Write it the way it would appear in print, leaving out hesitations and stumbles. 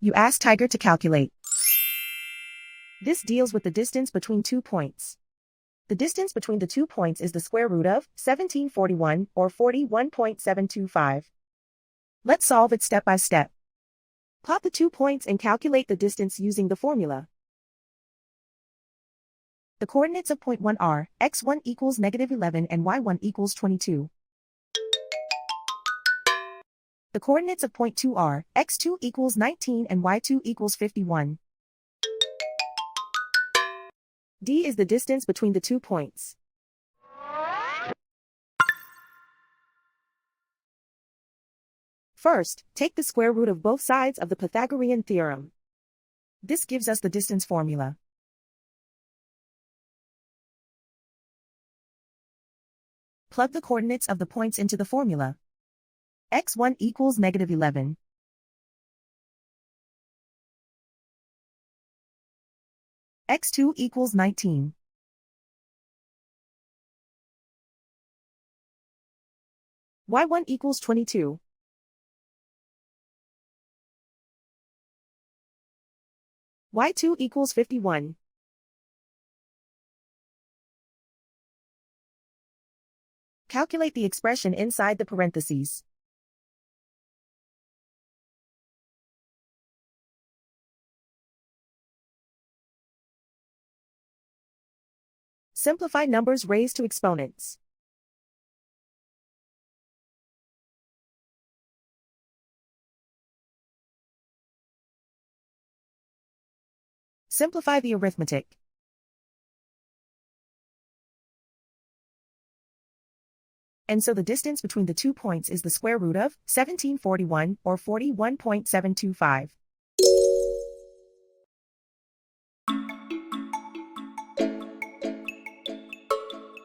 You ask Tiger to calculate. This deals with the distance between 2 points. The distance between the 2 points is the square root of 1741, or 41.725. Let's solve it step by step. Plot the 2 points and calculate the distance using the formula. The coordinates of point 1 are x1 equals -11 and y1 equals 22. The coordinates of point 2 are x2 equals 19 and y2 equals 51. D is the distance between the 2 points. First, take the square root of both sides of the Pythagorean theorem. This gives us the distance formula. Plug the coordinates of the points into the formula. x1 equals -11. x2 equals 19. y1 equals 22. y2 equals 51. Calculate the expression inside the parentheses. Simplify numbers raised to exponents. Simplify the arithmetic. And so the distance between the 2 points is the square root of 1741, or 41.725.